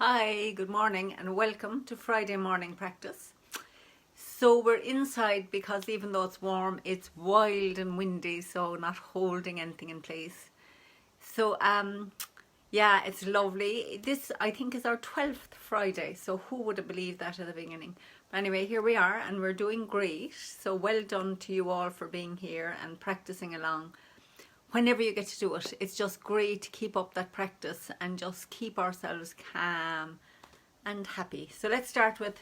Hi, good morning and welcome to Friday morning practice. So we're inside because even though it's warm, it's wild and windy, so not holding anything in place. So yeah, it's lovely. This I think is our 12th Friday, so who would have believed that at the beginning? But anyway, here we are and we're doing great. So well done to you all for being here and practicing along. Whenever you get to do it, it's just great to keep up that practice and just keep ourselves calm and happy. So let's start with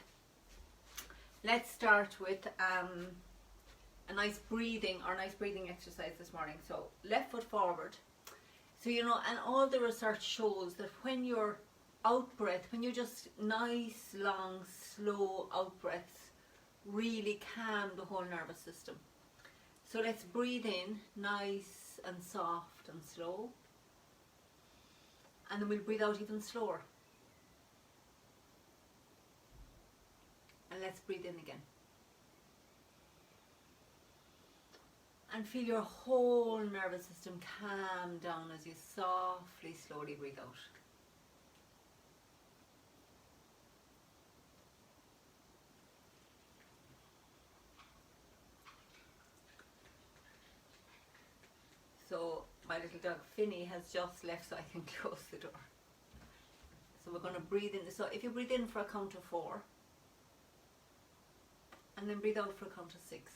a nice breathing exercise this morning. So left foot forward. So and all the research shows that when you're out breath, when you just nice, long, slow out breaths, really calm the whole nervous system. So let's breathe in nice and soft and slow, and then we'll breathe out even slower. And let's breathe in again. And feel your whole nervous system calm down as you softly, slowly breathe out. So my little dog Finny has just left so I can close the door. So we're going to breathe in. So if you breathe in for a count of 4, and then breathe out for a count of 6.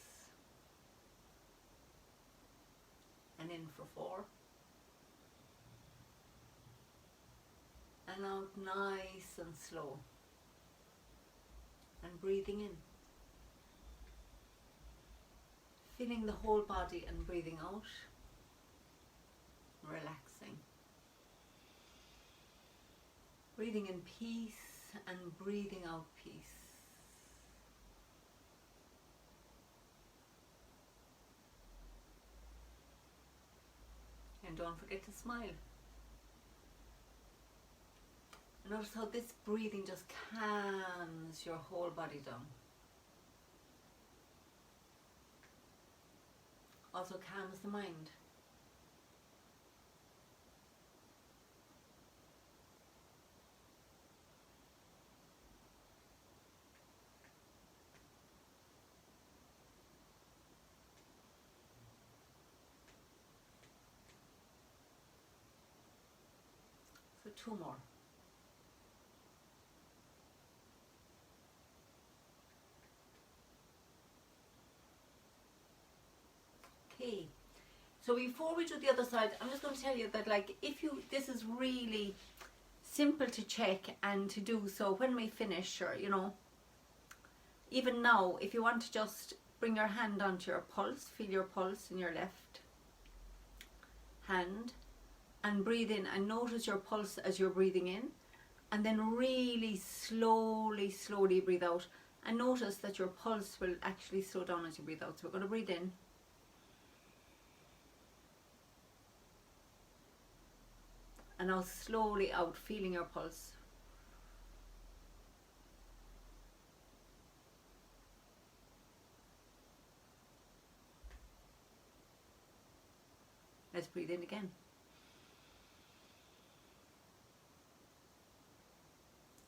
And in for 4. And out nice and slow. And breathing in. Feeling the whole body and breathing out. Relaxing. Breathing in peace and breathing out peace. And don't forget to smile. Notice how this breathing just calms your whole body down. Also calms the mind. So 2 more. Okay. So before we do the other side, I'm just going to tell you that this is really simple to check and to do. So when we finish, or even now, if you want to just bring your hand onto your pulse, feel your pulse in your left hand, and breathe in and notice your pulse as you're breathing in, and then really slowly breathe out, and notice that your pulse will actually slow down as you breathe out. So we're going to breathe in. And now slowly out, feeling your pulse. Let's breathe in again.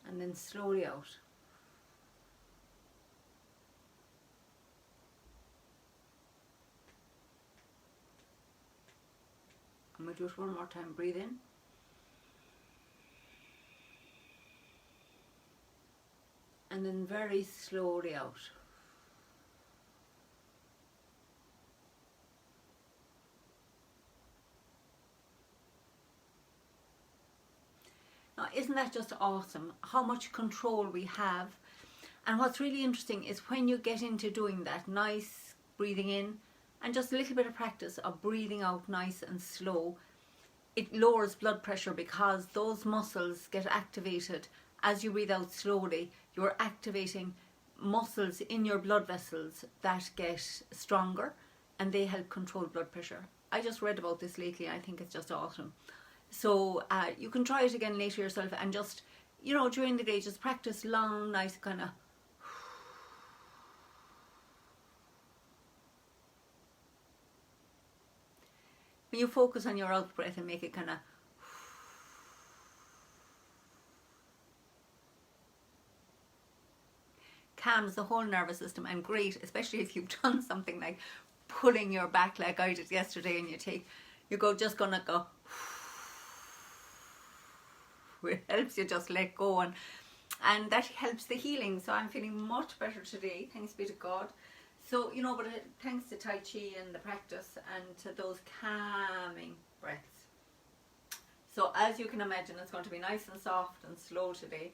And then slowly out. And we'll do it one more time. Breathe in. And then very slowly out. Now, isn't that just awesome? How much control we have. And what's really interesting is when you get into doing that nice breathing in and just a little bit of practice of breathing out nice and slow, it lowers blood pressure because those muscles get activated. As you breathe out slowly, you're activating muscles in your blood vessels that get stronger, and they help control blood pressure. I just read about this lately and I think it's just awesome. So you can try it again later yourself, and just, during the day, just practice long, nice kind of. When you focus on your out breath and make it kind of. calms the whole nervous system, and great, especially if you've done something like pulling your back like I did yesterday, and just gonna go, it helps you just let go, and that helps the healing. So I'm feeling much better today, thanks be to God. So, but thanks to Tai Chi and the practice and to those calming breaths. So as you can imagine, it's going to be nice and soft and slow today.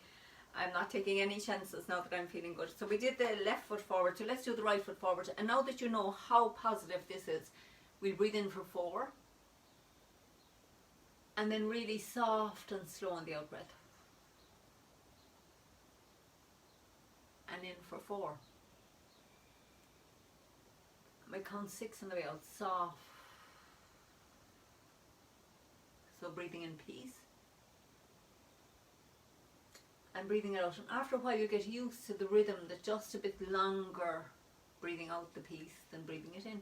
I'm not taking any chances now that I'm feeling good. So we did the left foot forward, so let's do the right foot forward. And now that you know how positive this is, we'll breathe in for 4. And then really soft and slow on the out breath. And in for 4. And we count 6 on the way out, soft. So breathing in peace. And breathing it out. And after a while you get used to the rhythm that's just a bit longer breathing out the peace than breathing it in.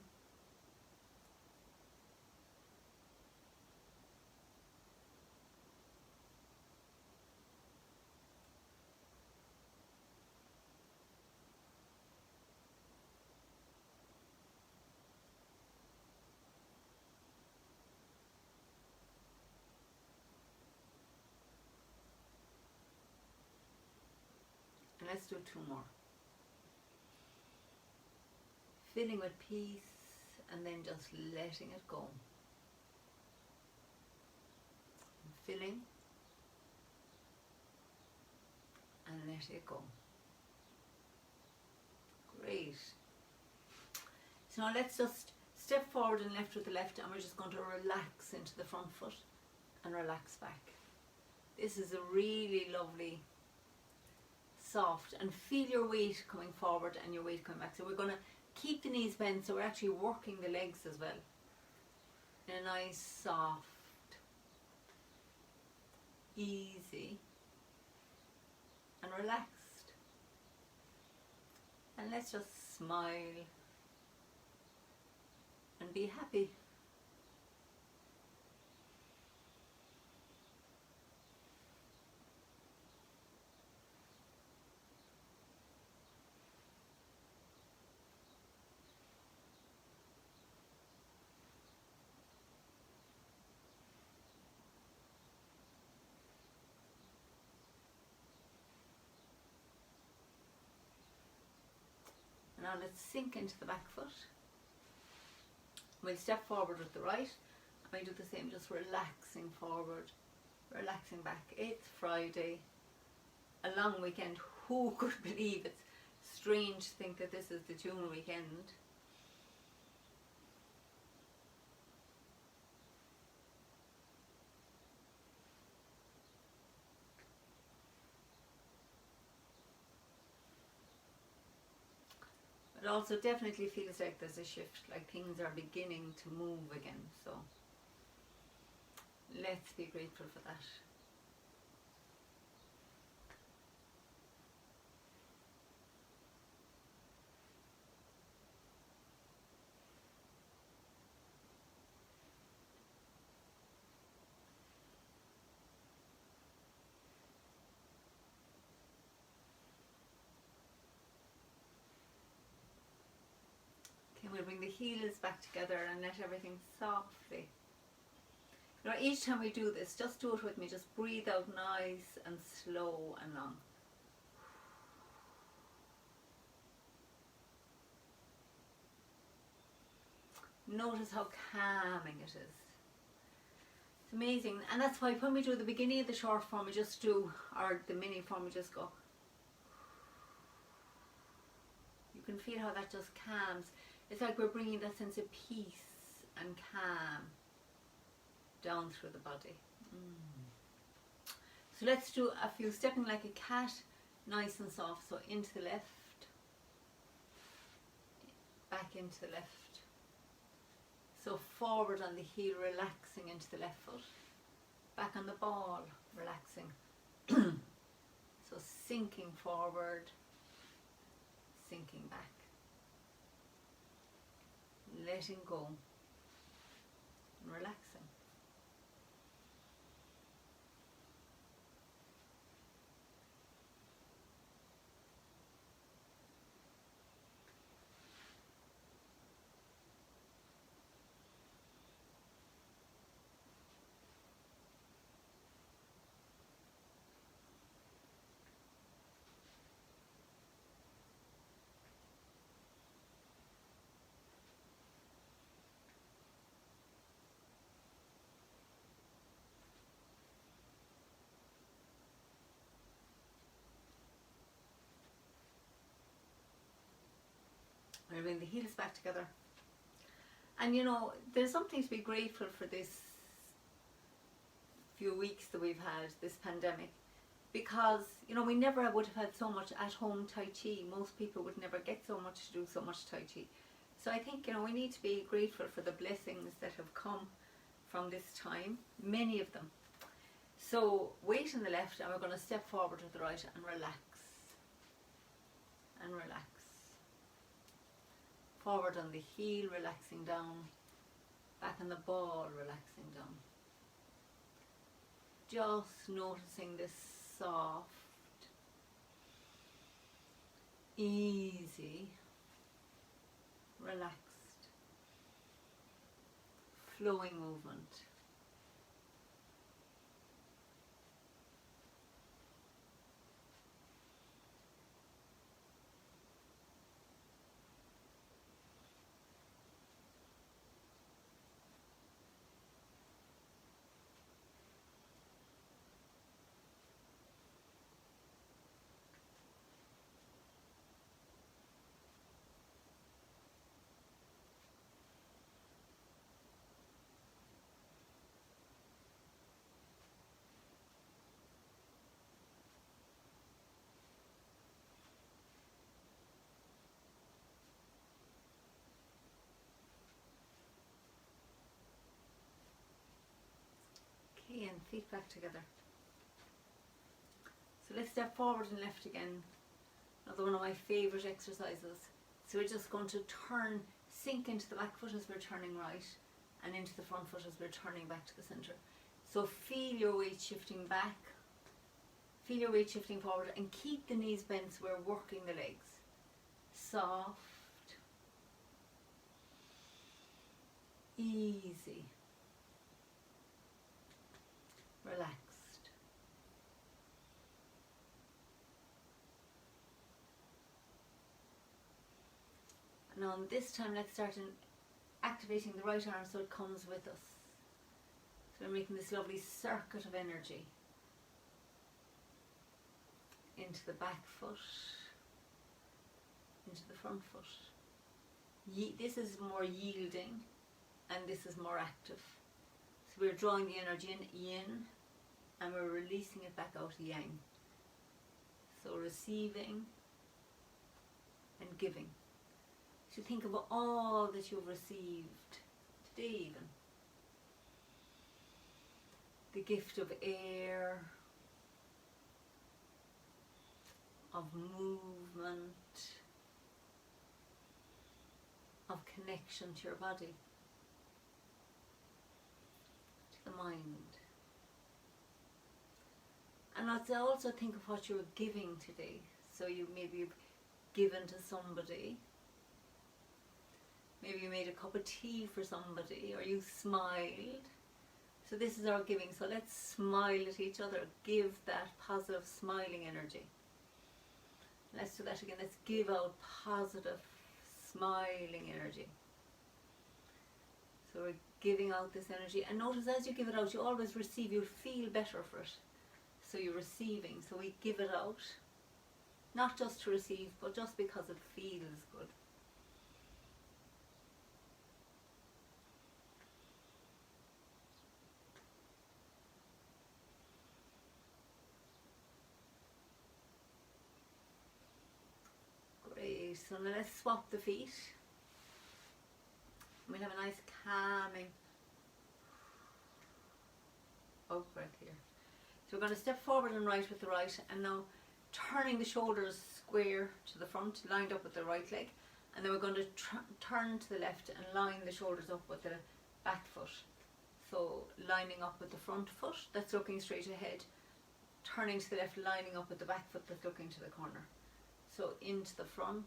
Let's do 2 more. Filling with peace and then just letting it go. Filling and let it go. Great. So now let's just step forward and left with the left, and we're just going to relax into the front foot and relax back. This is a really lovely soft, and feel your weight coming forward and your weight coming back. So we're going to keep the knees bent, so we're actually working the legs as well in a nice soft, easy and relaxed. And let's just smile and be happy. Now let's sink into the back foot. We'll step forward with the right. I might do the same, just relaxing forward, relaxing back. It's Friday, a long weekend. Who could believe it's strange to think that this is the June weekend. It also definitely feels like there's a shift, like things are beginning to move again. So let's be grateful for that. We'll bring the heels back together and let everything softly. Each time we do this, just do it with me. Just breathe out nice and slow and long. Notice how calming it is. It's amazing. And that's why when we do the beginning of the short form, we just do, or the mini form, we just go. You can feel how that just calms. It's like we're bringing that sense of peace and calm down through the body. So let's do a few stepping like a cat, nice and soft. So into the left, back into the left. So forward on the heel, relaxing into the left foot. Back on the ball, relaxing. So sinking forward, sinking back. Letting go and relaxing. We'll bring the heels back together. And you know, there's something to be grateful for this few weeks that we've had, this pandemic, because you know, we never would have had so much at home Tai Chi. Most people would never get so much to do so much Tai Chi. So I think, you know, we need to be grateful for the blessings that have come from this time, many of them. So weight on the left, and we're going to step forward to the right and relax. And relax. Forward on the heel, relaxing down. Back on the ball, relaxing down. Just noticing this soft, easy, relaxed, flowing movement. Okay, and feet back together. So let's step forward and left again. Another one of my favourite exercises. So we're just going to turn, sink into the back foot as we're turning right, and into the front foot as we're turning back to the centre. So feel your weight shifting back, feel your weight shifting forward, and keep the knees bent so we're working the legs. Soft, easy, relaxed. Now this time let's start activating the right arm so it comes with us. So we're making this lovely circuit of energy into the back foot, into the front foot. This is more yielding and this is more active. So we're drawing the energy in yin and we're releasing it back out yang. So receiving and giving. So think of all that you've received today even. The gift of air, of movement, of connection to your body, to the mind. And let's also think of what you're giving today. So maybe you've given to somebody. Maybe you made a cup of tea for somebody, or you smiled. So this is our giving. So let's smile at each other. Give that positive smiling energy. Let's do that again. Let's give out positive smiling energy. So we're giving out this energy. And notice as you give it out, you always receive. You feel better for it. So you're receiving. So we give it out. Not just to receive, but just because it feels good. So now let's swap the feet. We'll have a nice calming out breath here. So we're going to step forward and right with the right, and now turning the shoulders square to the front, lined up with the right leg, and then we're going to turn to the left and line the shoulders up with the back foot. So lining up with the front foot that's looking straight ahead, turning to the left, lining up with the back foot that's looking to the corner. So into the front,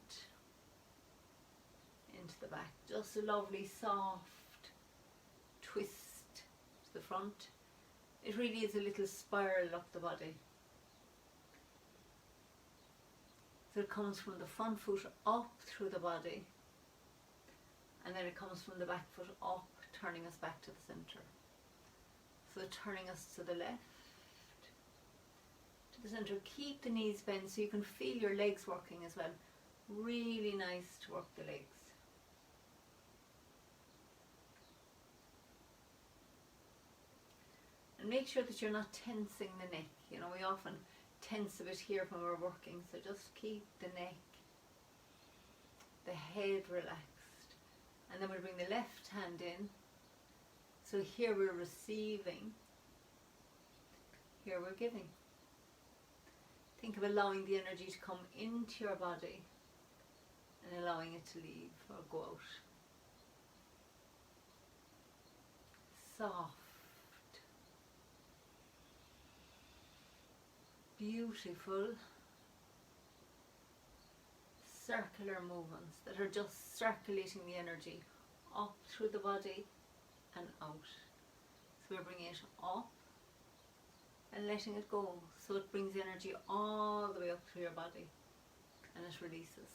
into the back. Just a lovely soft twist to the front. It really is a little spiral up the body. So it comes from the front foot up through the body, and then it comes from the back foot up, turning us back to the centre. So turning us to the left, to the centre. Keep the knees bent so you can feel your legs working as well. Really nice to work the legs. And make sure that you're not tensing the neck. You know, we often tense a bit here when we're working, so just keep the neck, the head relaxed. And then we'll bring the left hand in. So here we're receiving, here we're giving. Think of allowing the energy to come into your body and allowing it to leave or go out. Soft, beautiful, circular movements that are just circulating the energy up through the body and out. So we're bringing it up and letting it go, so it brings the energy all the way up through your body and it releases.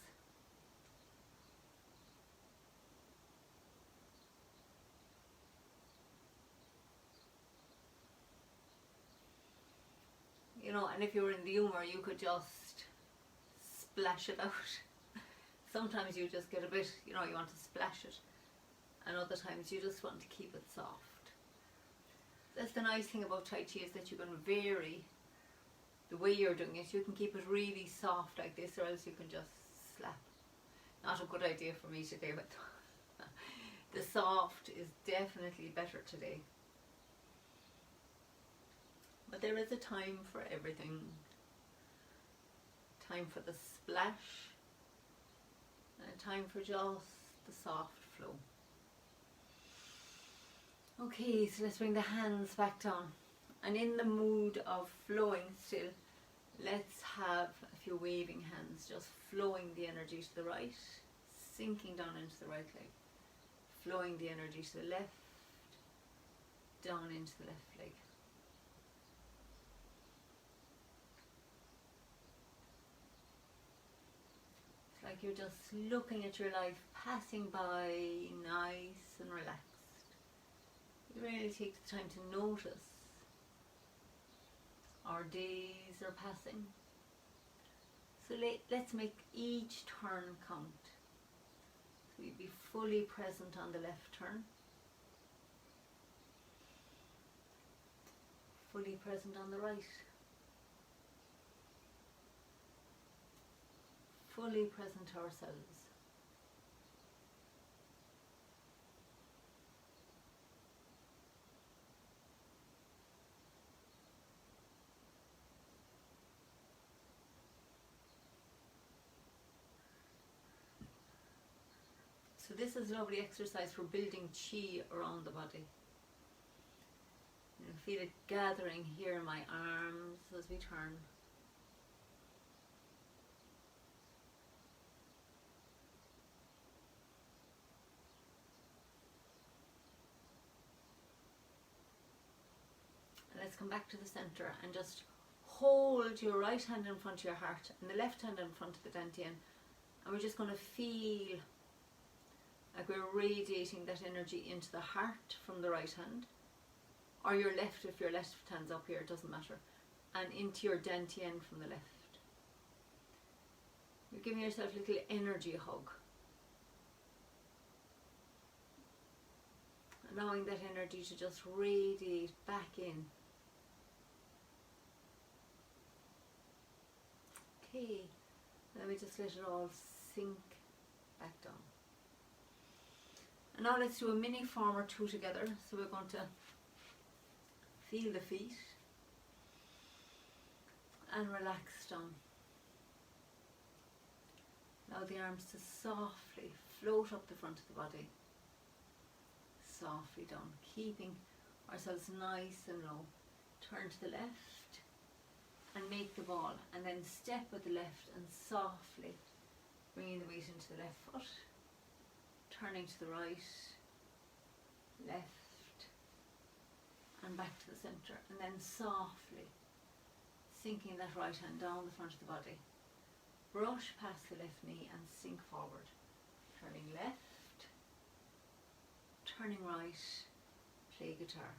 You know, and if you were in the humour, you could just splash it out. Sometimes you just get a bit, you know, you want to splash it, and other times you just want to keep it soft. That's the nice thing about Tai Chi, is that you can vary the way you're doing it. You can keep it really soft like this, or else you can just slap. Not a good idea for me today, but the soft is definitely better today. But there is a time for everything. Time for the splash, and a time for just the soft flow. Okay, so let's bring the hands back down. And in the mood of flowing still, let's have a few waving hands, just flowing the energy to the right, sinking down into the right leg, flowing the energy to the left, down into the left leg. It's like you're just looking at your life passing by, nice and relaxed. You really take the time to notice our days are passing. So let's make each turn count. So you'd be fully present on the left turn, fully present on the right, fully present to ourselves. So this is a lovely exercise for building chi around the body. You feel it gathering here in my arms as we turn. And let's come back to the center and just hold your right hand in front of your heart and the left hand in front of the dantian. And we're just going to feel like we're radiating that energy into the heart from the right hand, or your left if your left hand's up here, it doesn't matter, and into your dantian from the left. You're giving yourself a little energy hug, allowing that energy to just radiate back in. Okay, let me just let it all sink back down. And now let's do a mini form or two together. So we're going to feel the feet and relax down. Allow the arms to softly float up the front of the body, softly down, keeping ourselves nice and low. Turn to the left and make the ball, and then step with the left and softly bringing the weight into the left foot. Turning to the right, left, and back to the centre, and then softly sinking that right hand down the front of the body. Brush past the left knee and sink forward. Turning left, turning right, play guitar.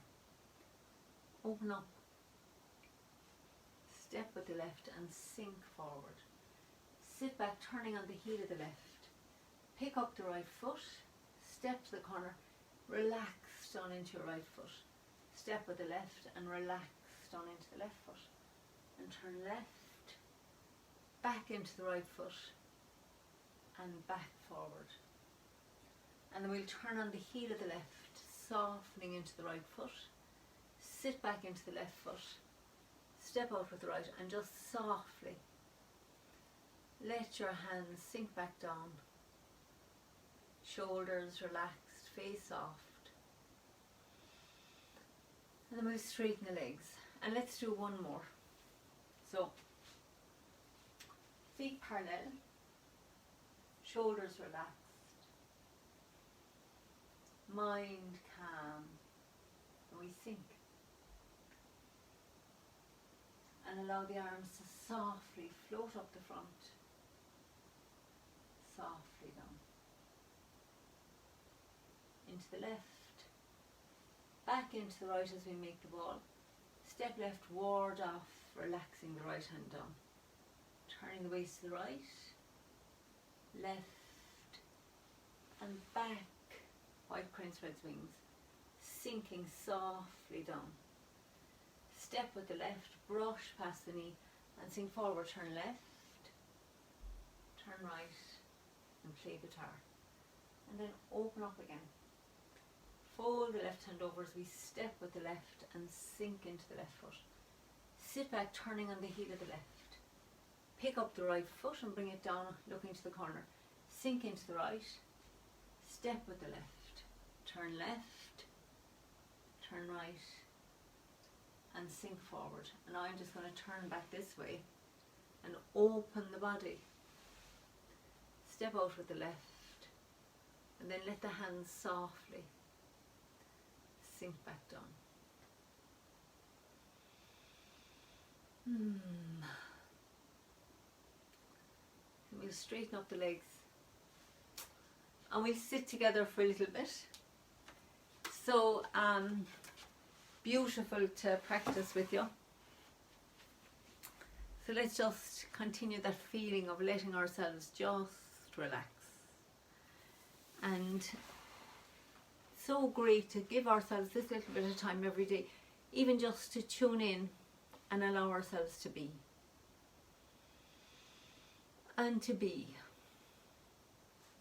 Open up, step with the left and sink forward. Sit back, turning on the heel of the left. Pick up the right foot, step to the corner, relax down into your right foot. Step with the left and relax down into the left foot. And turn left, back into the right foot, and back forward. And then we'll turn on the heel of the left, softening into the right foot. Sit back into the left foot, step out with the right, and just softly let your hands sink back down. Shoulders relaxed, face soft. And then we'll straighten the legs. And let's do one more. So, feet parallel, shoulders relaxed, mind calm, and we sink. And allow the arms to softly float up the front, softly down. Into the left, back into the right as we make the ball. Step left, ward off, relaxing the right hand down. Turning the waist to the right, left, and back. White crane spreads wings, sinking softly down. Step with the left, brush past the knee, and sink forward. Turn left, turn right, and play guitar. And then open up again. Fold the left hand over as we step with the left and sink into the left foot. Sit back, turning on the heel of the left. Pick up the right foot and bring it down, looking to the corner. Sink into the right. Step with the left. Turn left. Turn right. And sink forward. And now I'm just going to turn back this way and open the body. Step out with the left. And then let the hands softly sink back down. And we'll straighten up the legs. And we'll sit together for a little bit. So, beautiful to practice with you. So let's just continue that feeling of letting ourselves just relax. And so great to give ourselves this little bit of time every day, even just to tune in and allow ourselves to be. And to be.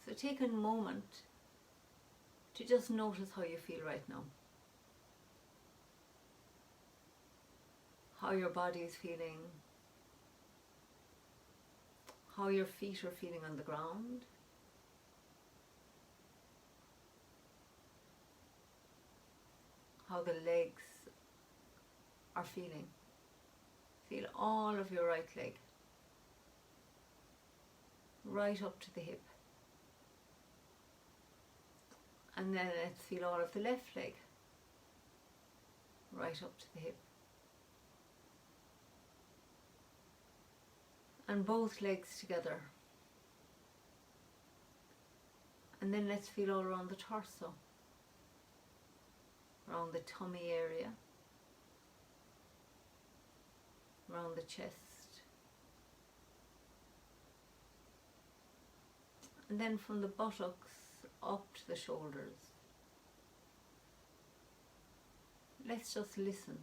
So take a moment to just notice how you feel right now. How your body is feeling. How your feet are feeling on the ground. How the legs are feeling. Feel all of your right leg. Right up to the hip. And then let's feel all of the left leg. Right up to the hip. And both legs together. And then let's feel all around the torso. Around the tummy area. Around the chest. And then from the buttocks up to the shoulders. Let's just listen.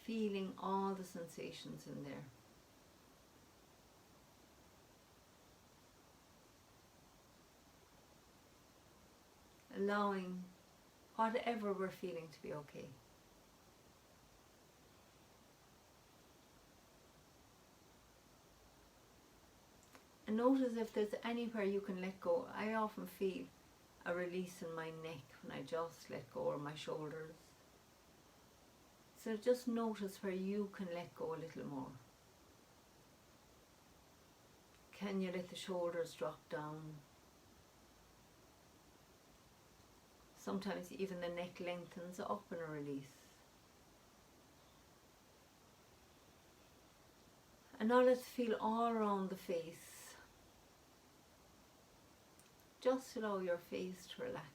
Feeling all the sensations in there. Allowing whatever we're feeling to be okay. And notice if there's anywhere you can let go. I often feel a release in my neck when I just let go, or my shoulders. So just notice where you can let go a little more. Can you let the shoulders drop down? Sometimes even the neck lengthens up in a release. And now let's feel all around the face. Just allow your face to relax.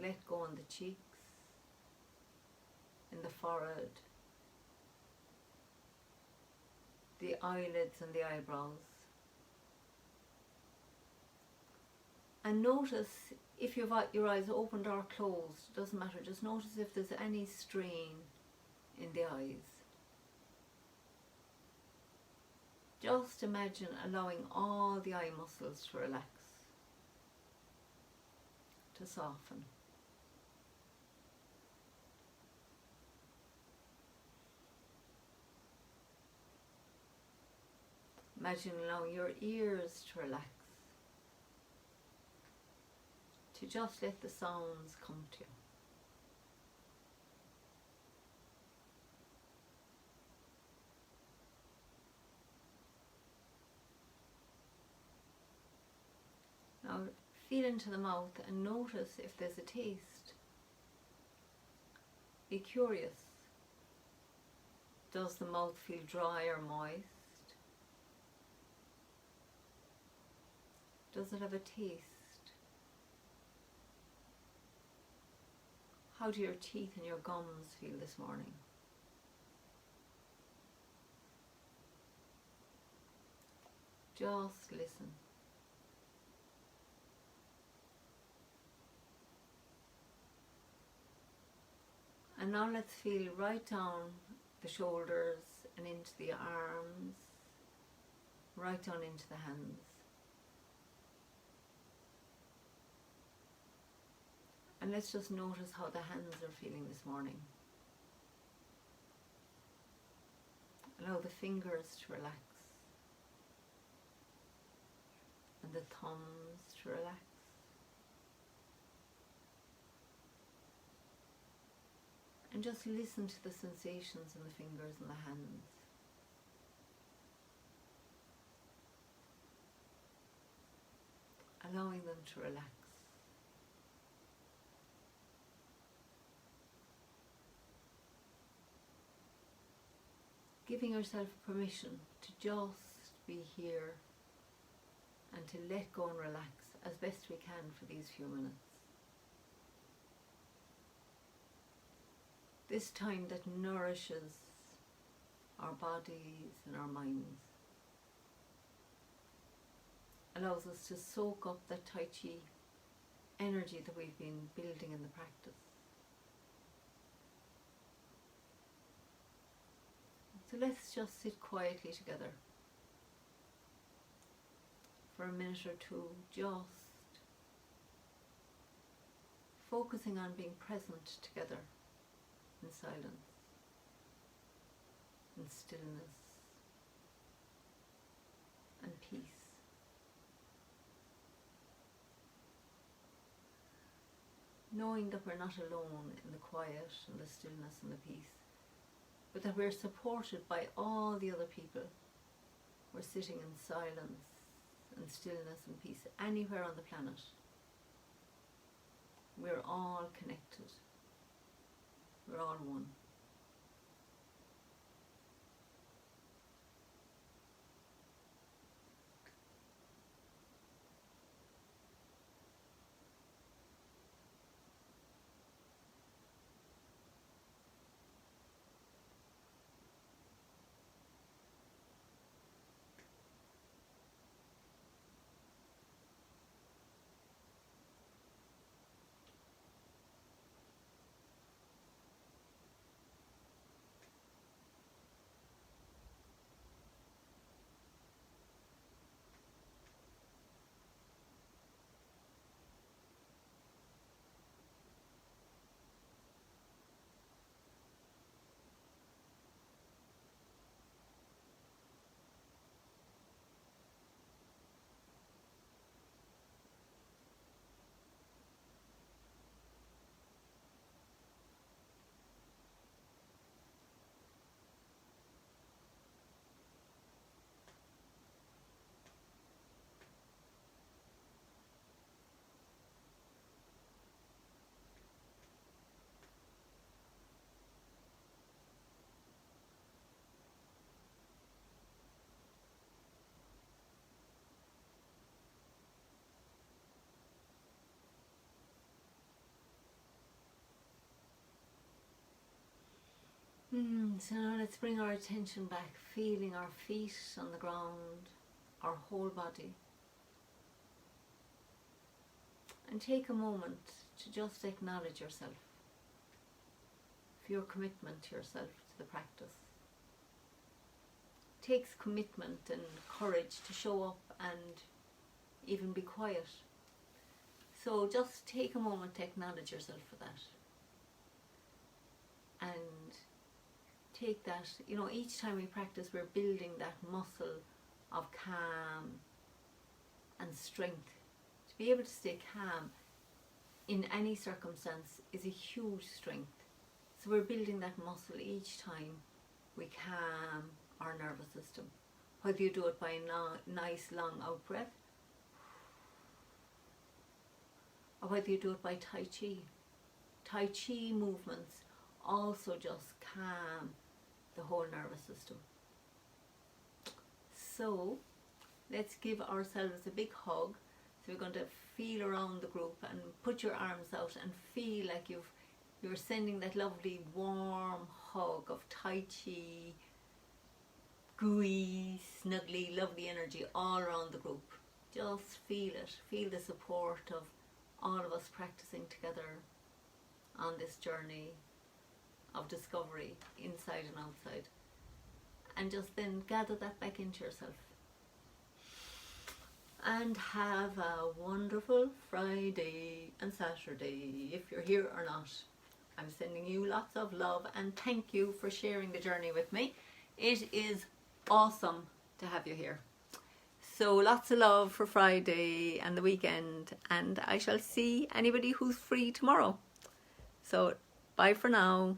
Let go on the cheeks, in the forehead, the eyelids and the eyebrows. And notice if you've got your eyes opened or closed, it doesn't matter, just notice if there's any strain in the eyes. Just imagine allowing all the eye muscles to relax, to soften. Imagine allowing your ears to relax, to just let the sounds come to you. Now feel into the mouth and notice if there's a taste. Be curious. Does the mouth feel dry or moist? Does it have a taste? How do your teeth and your gums feel this morning? Just listen. And now let's feel right down the shoulders and into the arms, right down into the hands. And let's just notice how the hands are feeling this morning. Allow the fingers to relax and the thumbs to relax. And just listen to the sensations in the fingers and the hands. Allowing them to relax. Giving yourself permission to just be here and to let go and relax as best we can for these few minutes. This time that nourishes our bodies and our minds, allows us to soak up that Tai Chi energy that we've been building in the practice. So let's just sit quietly together for a minute or two, just focusing on being present together in silence, in stillness and peace. Knowing that we're not alone in the quiet and the stillness and the peace, but that we're supported by all the other people. We're sitting in silence and stillness and peace anywhere on the planet. We're all connected. We're all one. So now let's bring our attention back, feeling our feet on the ground, our whole body. And take a moment to just acknowledge yourself, for your commitment to yourself, to the practice. It takes commitment and courage to show up and even be quiet. So just take a moment to acknowledge yourself for that. And take that, you know, each time we practice, we're building that muscle of calm and strength. To be able to stay calm in any circumstance is a huge strength. So we're building that muscle each time we calm our nervous system. Whether you do it by a nice long out breath, or whether you do it by Tai Chi. Tai Chi movements also just calm the whole nervous system. So let's give ourselves a big hug. So we're going to feel around the group and put your arms out and feel like you're sending that lovely warm hug of Tai Chi, gooey, snuggly, lovely energy all around the group. Just feel it. Feel the support of all of us practicing together on this journey of discovery, inside and outside. And just then gather that back into yourself. And have a wonderful Friday and Saturday, if you're here or not. I'm sending you lots of love and thank you for sharing the journey with me. It is awesome to have you here. So lots of love for Friday and the weekend, and I shall see anybody who's free tomorrow. So bye for now.